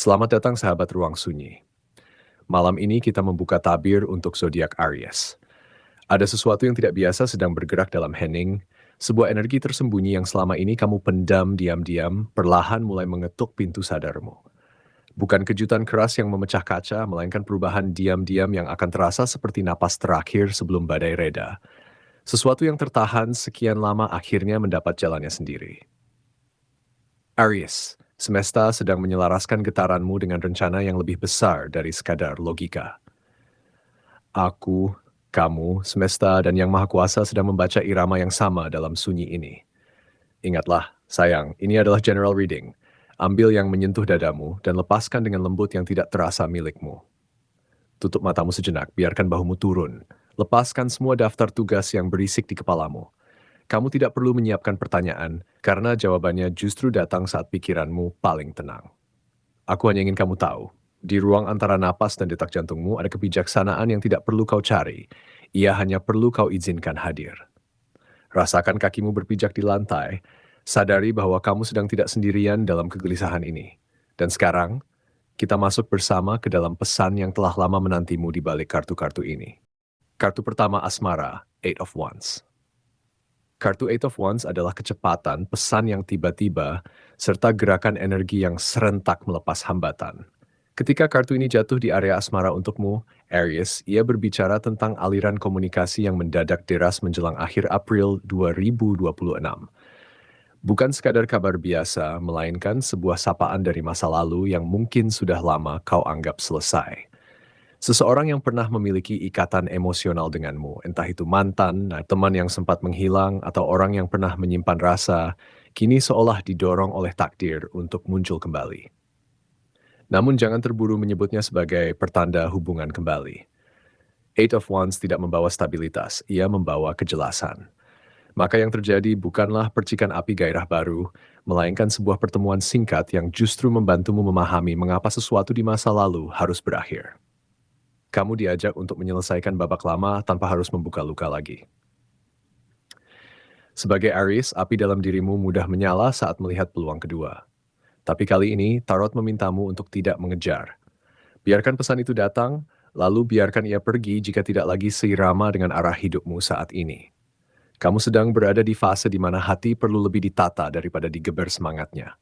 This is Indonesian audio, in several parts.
Selamat datang sahabat ruang sunyi. Malam ini kita membuka tabir untuk zodiak Aries. Ada sesuatu yang tidak biasa sedang bergerak dalam hening, sebuah energi tersembunyi yang selama ini kamu pendam diam-diam, perlahan mulai mengetuk pintu sadarmu. Bukan kejutan keras yang memecah kaca, melainkan perubahan diam-diam yang akan terasa seperti napas terakhir sebelum badai reda. Sesuatu yang tertahan sekian lama akhirnya mendapat jalannya sendiri. Aries, semesta sedang menyelaraskan getaranmu dengan rencana yang lebih besar dari sekadar logika. Aku, kamu, semesta, dan Yang Maha Kuasa sedang membaca irama yang sama dalam sunyi ini. Ingatlah, sayang, ini adalah general reading. Ambil yang menyentuh dadamu dan lepaskan dengan lembut yang tidak terasa milikmu. Tutup matamu sejenak, biarkan bahumu turun. Lepaskan semua daftar tugas yang berisik di kepalamu. Kamu tidak perlu menyiapkan pertanyaan, karena jawabannya justru datang saat pikiranmu paling tenang. Aku hanya ingin kamu tahu, di ruang antara napas dan detak jantungmu ada kebijaksanaan yang tidak perlu kau cari. Ia hanya perlu kau izinkan hadir. Rasakan kakimu berpijak di lantai, sadari bahwa kamu sedang tidak sendirian dalam kegelisahan ini. Dan sekarang, kita masuk bersama ke dalam pesan yang telah lama menantimu di balik kartu-kartu ini. Kartu pertama asmara, Eight of Wands. Kartu Eight of Wands adalah kecepatan, pesan yang tiba-tiba, serta gerakan energi yang serentak melepas hambatan. Ketika kartu ini jatuh di area asmara untukmu, Aries, ia berbicara tentang aliran komunikasi yang mendadak deras menjelang akhir April 2026. Bukan sekadar kabar biasa, melainkan sebuah sapaan dari masa lalu yang mungkin sudah lama kau anggap selesai. Seseorang yang pernah memiliki ikatan emosional denganmu, entah itu mantan, teman yang sempat menghilang, atau orang yang pernah menyimpan rasa, kini seolah didorong oleh takdir untuk muncul kembali. Namun jangan terburu menyebutnya sebagai pertanda hubungan kembali. Eight of Wands tidak membawa stabilitas, ia membawa kejelasan. Maka yang terjadi bukanlah percikan api gairah baru, melainkan sebuah pertemuan singkat yang justru membantumu memahami mengapa sesuatu di masa lalu harus berakhir. Kamu diajak untuk menyelesaikan babak lama tanpa harus membuka luka lagi. Sebagai Aries, api dalam dirimu mudah menyala saat melihat peluang kedua. Tapi kali ini, Tarot memintamu untuk tidak mengejar. Biarkan pesan itu datang, lalu biarkan ia pergi jika tidak lagi seirama dengan arah hidupmu saat ini. Kamu sedang berada di fase di mana hati perlu lebih ditata daripada digeber semangatnya.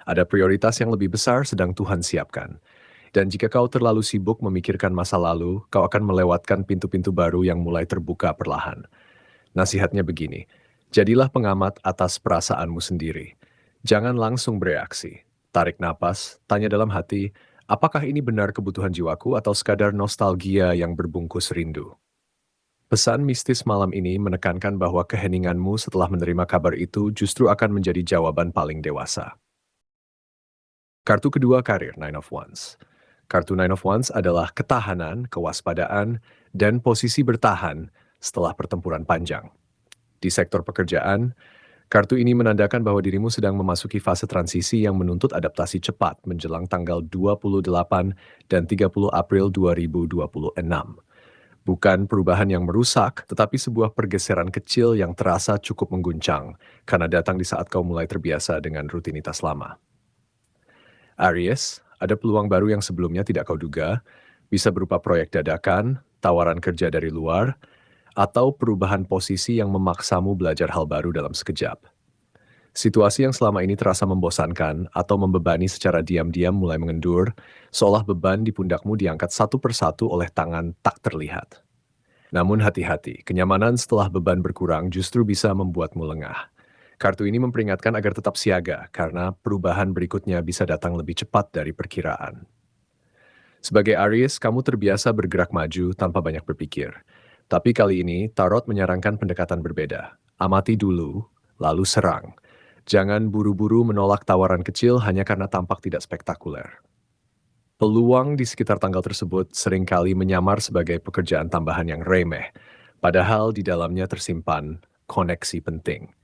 Ada prioritas yang lebih besar sedang Tuhan siapkan. Dan jika kau terlalu sibuk memikirkan masa lalu, kau akan melewatkan pintu-pintu baru yang mulai terbuka perlahan. Nasihatnya begini, jadilah pengamat atas perasaanmu sendiri. Jangan langsung bereaksi. Tarik napas, tanya dalam hati, apakah ini benar kebutuhan jiwaku atau sekadar nostalgia yang berbungkus rindu? Pesan mistis malam ini menekankan bahwa keheninganmu setelah menerima kabar itu justru akan menjadi jawaban paling dewasa. Kartu kedua karir, Nine of Wands. Kartu Nine of Wands adalah ketahanan, kewaspadaan, dan posisi bertahan setelah pertempuran panjang. Di sektor pekerjaan, kartu ini menandakan bahwa dirimu sedang memasuki fase transisi yang menuntut adaptasi cepat menjelang tanggal 28 dan 30 April 2026. Bukan perubahan yang merusak, tetapi sebuah pergeseran kecil yang terasa cukup mengguncang karena datang di saat kau mulai terbiasa dengan rutinitas lama. Aries, ada peluang baru yang sebelumnya tidak kau duga, bisa berupa proyek dadakan, tawaran kerja dari luar, atau perubahan posisi yang memaksamu belajar hal baru dalam sekejap. Situasi yang selama ini terasa membosankan atau membebani secara diam-diam mulai mengendur, seolah beban di pundakmu diangkat satu persatu oleh tangan tak terlihat. Namun hati-hati, kenyamanan setelah beban berkurang justru bisa membuatmu lengah. Kartu ini memperingatkan agar tetap siaga karena perubahan berikutnya bisa datang lebih cepat dari perkiraan. Sebagai Aries, kamu terbiasa bergerak maju tanpa banyak berpikir. Tapi kali ini, Tarot menyarankan pendekatan berbeda. Amati dulu, lalu serang. Jangan buru-buru menolak tawaran kecil hanya karena tampak tidak spektakuler. Peluang di sekitar tanggal tersebut seringkali menyamar sebagai pekerjaan tambahan yang remeh, padahal di dalamnya tersimpan koneksi penting.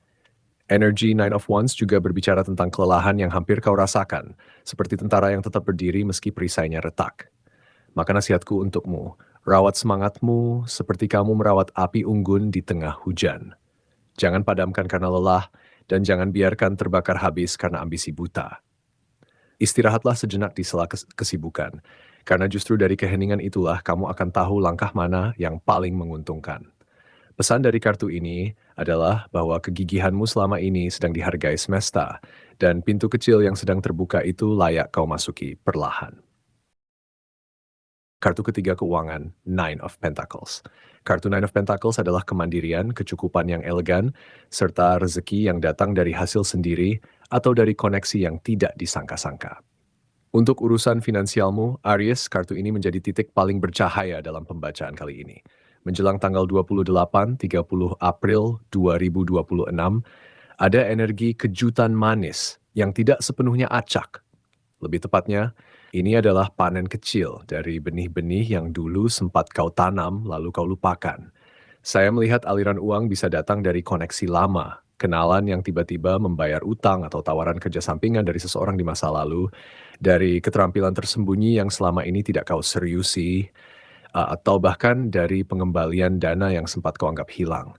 Energy Nine of Wands juga berbicara tentang kelelahan yang hampir kau rasakan, seperti tentara yang tetap berdiri meski perisainya retak. Maka nasihatku untukmu, rawat semangatmu seperti kamu merawat api unggun di tengah hujan. Jangan padamkan karena lelah, dan jangan biarkan terbakar habis karena ambisi buta. Istirahatlah sejenak di sela kesibukan, karena justru dari keheningan itulah kamu akan tahu langkah mana yang paling menguntungkan. Pesan dari kartu ini adalah bahwa kegigihanmu selama ini sedang dihargai semesta, dan pintu kecil yang sedang terbuka itu layak kau masuki perlahan. Kartu ketiga keuangan, Nine of Pentacles. Kartu Nine of Pentacles adalah kemandirian, kecukupan yang elegan, serta rezeki yang datang dari hasil sendiri atau dari koneksi yang tidak disangka-sangka. Untuk urusan finansialmu, Aries, kartu ini menjadi titik paling bercahaya dalam pembacaan kali ini. Menjelang tanggal 28-30 April 2026, ada energi kejutan manis yang tidak sepenuhnya acak. Lebih tepatnya, ini adalah panen kecil dari benih-benih yang dulu sempat kau tanam lalu kau lupakan. Saya melihat aliran uang bisa datang dari koneksi lama, kenalan yang tiba-tiba membayar utang atau tawaran kerja sampingan dari seseorang di masa lalu, dari keterampilan tersembunyi yang selama ini tidak kau seriusi, atau bahkan dari pengembalian dana yang sempat kau anggap hilang.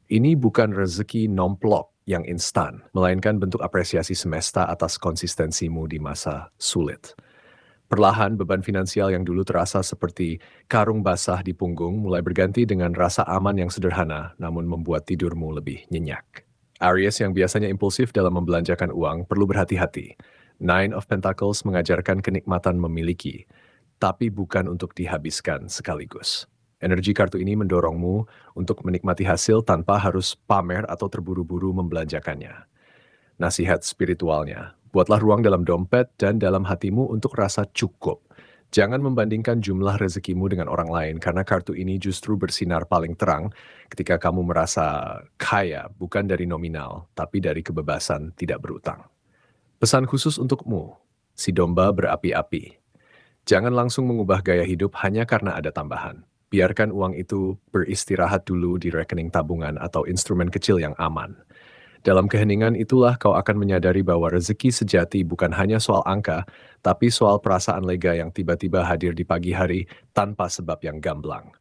Ini bukan rezeki nomplok yang instan, melainkan bentuk apresiasi semesta atas konsistensimu di masa sulit. Perlahan, beban finansial yang dulu terasa seperti karung basah di punggung mulai berganti dengan rasa aman yang sederhana, namun membuat tidurmu lebih nyenyak. Aries yang biasanya impulsif dalam membelanjakan uang perlu berhati-hati. Nine of Pentacles mengajarkan kenikmatan memiliki, tapi bukan untuk dihabiskan sekaligus. Energi kartu ini mendorongmu untuk menikmati hasil tanpa harus pamer atau terburu-buru membelanjakannya. Nasihat spiritualnya, buatlah ruang dalam dompet dan dalam hatimu untuk rasa cukup. Jangan membandingkan jumlah rezekimu dengan orang lain karena kartu ini justru bersinar paling terang ketika kamu merasa kaya bukan dari nominal, tapi dari kebebasan tidak berutang. Pesan khusus untukmu, si domba berapi-api. Jangan langsung mengubah gaya hidup hanya karena ada tambahan. Biarkan uang itu beristirahat dulu di rekening tabungan atau instrumen kecil yang aman. Dalam keheningan itulah kau akan menyadari bahwa rezeki sejati bukan hanya soal angka, tapi soal perasaan lega yang tiba-tiba hadir di pagi hari tanpa sebab yang gamblang.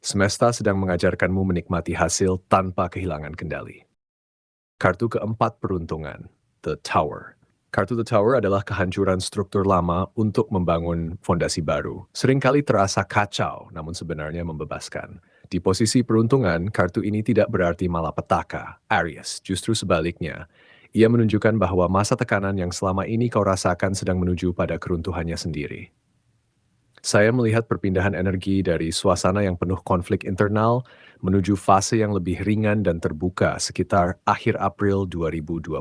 Semesta sedang mengajarkanmu menikmati hasil tanpa kehilangan kendali. Kartu keempat peruntungan, The Tower. Kartu The Tower adalah kehancuran struktur lama untuk membangun fondasi baru. Seringkali terasa kacau, namun sebenarnya membebaskan. Di posisi peruntungan, kartu ini tidak berarti malapetaka, Aries. Justru sebaliknya, ia menunjukkan bahwa masa tekanan yang selama ini kau rasakan sedang menuju pada keruntuhannya sendiri. Saya melihat perpindahan energi dari suasana yang penuh konflik internal menuju fase yang lebih ringan dan terbuka sekitar akhir April 2026.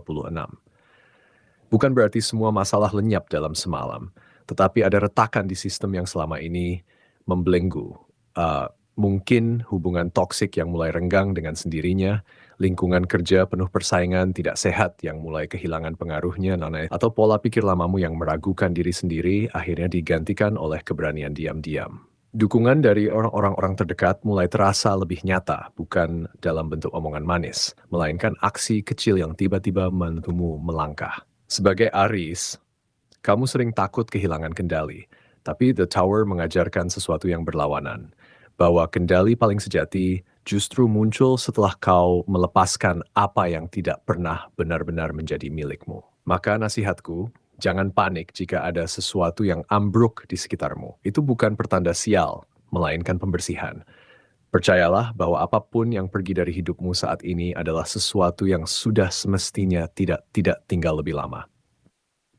Bukan berarti semua masalah lenyap dalam semalam, tetapi ada retakan di sistem yang selama ini membelenggu. Mungkin hubungan toksik yang mulai renggang dengan sendirinya, lingkungan kerja penuh persaingan tidak sehat yang mulai kehilangan pengaruhnya, atau pola pikir lamamu yang meragukan diri sendiri akhirnya digantikan oleh keberanian diam-diam. Dukungan dari orang-orang terdekat mulai terasa lebih nyata, bukan dalam bentuk omongan manis, melainkan aksi kecil yang tiba-tiba menuntutmu melangkah. Sebagai Aries, kamu sering takut kehilangan kendali, tapi The Tower mengajarkan sesuatu yang berlawanan, bahwa kendali paling sejati justru muncul setelah kau melepaskan apa yang tidak pernah benar-benar menjadi milikmu. Maka nasihatku, jangan panik jika ada sesuatu yang ambruk di sekitarmu. Itu bukan pertanda sial, melainkan pembersihan. Percayalah bahwa apapun yang pergi dari hidupmu saat ini adalah sesuatu yang sudah semestinya tidak tinggal lebih lama.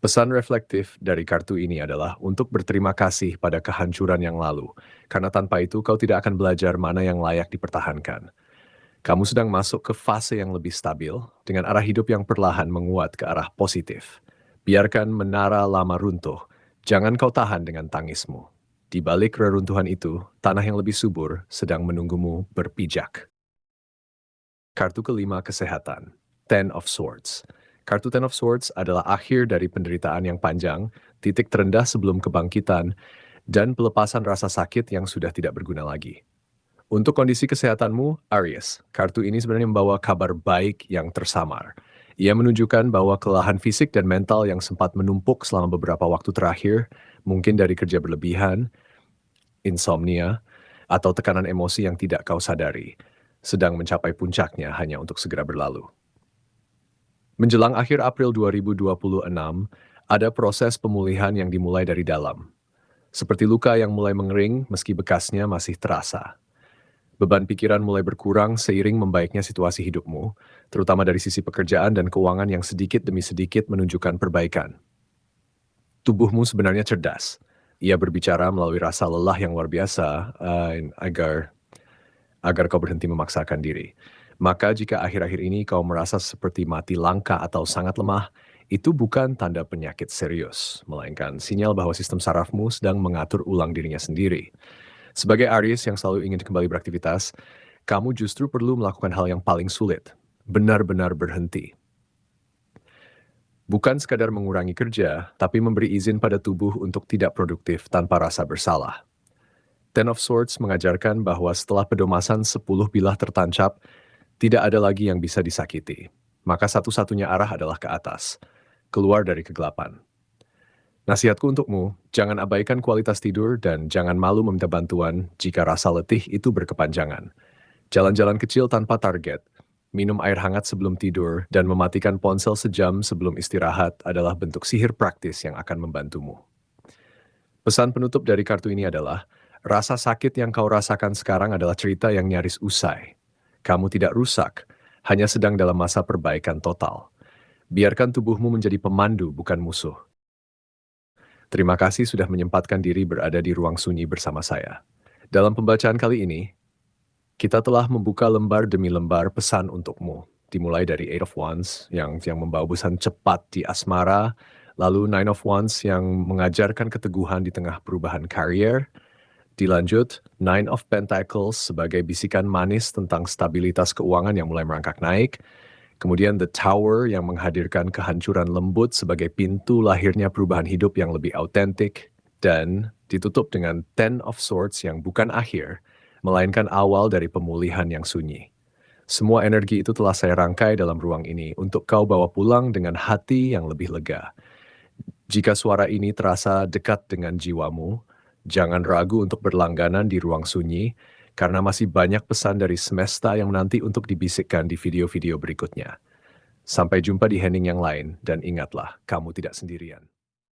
Pesan reflektif dari kartu ini adalah untuk berterima kasih pada kehancuran yang lalu, karena tanpa itu kau tidak akan belajar mana yang layak dipertahankan. Kamu sedang masuk ke fase yang lebih stabil, dengan arah hidup yang perlahan menguat ke arah positif. Biarkan menara lama runtuh, jangan kau tahan dengan tangismu. Di balik reruntuhan itu, tanah yang lebih subur sedang menunggumu berpijak. Kartu kelima kesehatan, Ten of Swords. Kartu Ten of Swords adalah akhir dari penderitaan yang panjang, titik terendah sebelum kebangkitan, dan pelepasan rasa sakit yang sudah tidak berguna lagi. Untuk kondisi kesehatanmu, Aries, kartu ini sebenarnya membawa kabar baik yang tersamar. Ia menunjukkan bahwa kelelahan fisik dan mental yang sempat menumpuk selama beberapa waktu terakhir, mungkin dari kerja berlebihan, insomnia, atau tekanan emosi yang tidak kau sadari, sedang mencapai puncaknya hanya untuk segera berlalu. Menjelang akhir April 2026, Ada proses pemulihan yang dimulai dari dalam, seperti luka yang mulai mengering meski bekasnya masih terasa. Beban pikiran mulai berkurang seiring membaiknya situasi hidupmu, terutama dari sisi pekerjaan dan keuangan yang sedikit demi sedikit menunjukkan perbaikan. Tubuhmu sebenarnya cerdas. Ia berbicara melalui rasa lelah yang luar biasa agar kau berhenti memaksakan diri. Maka jika akhir-akhir ini kau merasa seperti mati langka atau sangat lemah, itu bukan tanda penyakit serius, melainkan sinyal bahwa sistem sarafmu sedang mengatur ulang dirinya sendiri. Sebagai Aries yang selalu ingin kembali beraktivitas, kamu justru perlu melakukan hal yang paling sulit, benar-benar berhenti. Bukan sekadar mengurangi kerja, tapi memberi izin pada tubuh untuk tidak produktif tanpa rasa bersalah. Ten of Swords mengajarkan bahwa setelah pedomasan 10 bilah tertancap, tidak ada lagi yang bisa disakiti. Maka satu-satunya arah adalah ke atas, keluar dari kegelapan. Nasihatku untukmu, jangan abaikan kualitas tidur dan jangan malu meminta bantuan jika rasa letih itu berkepanjangan. Jalan-jalan kecil tanpa target, minum air hangat sebelum tidur, dan mematikan ponsel sejam sebelum istirahat adalah bentuk sihir praktis yang akan membantumu. Pesan penutup dari kartu ini adalah, rasa sakit yang kau rasakan sekarang adalah cerita yang nyaris usai. Kamu tidak rusak, hanya sedang dalam masa perbaikan total. Biarkan tubuhmu menjadi pemandu, bukan musuh. Terima kasih sudah menyempatkan diri berada di ruang sunyi bersama saya. Dalam pembacaan kali ini, kita telah membuka lembar demi lembar pesan untukmu. Dimulai dari Eight of Wands yang membawa pesan cepat di asmara, lalu Nine of Wands yang mengajarkan keteguhan di tengah perubahan karier, dilanjut Nine of Pentacles sebagai bisikan manis tentang stabilitas keuangan yang mulai merangkak naik, kemudian The Tower yang menghadirkan kehancuran lembut sebagai pintu lahirnya perubahan hidup yang lebih autentik, dan ditutup dengan Ten of Swords yang bukan akhir, melainkan awal dari pemulihan yang sunyi. Semua energi itu telah saya rangkai dalam ruang ini untuk kau bawa pulang dengan hati yang lebih lega. Jika suara ini terasa dekat dengan jiwamu, jangan ragu untuk berlangganan di ruang sunyi, karena masih banyak pesan dari semesta yang menanti untuk dibisikkan di video-video berikutnya. Sampai jumpa di hening yang lain, dan ingatlah, kamu tidak sendirian.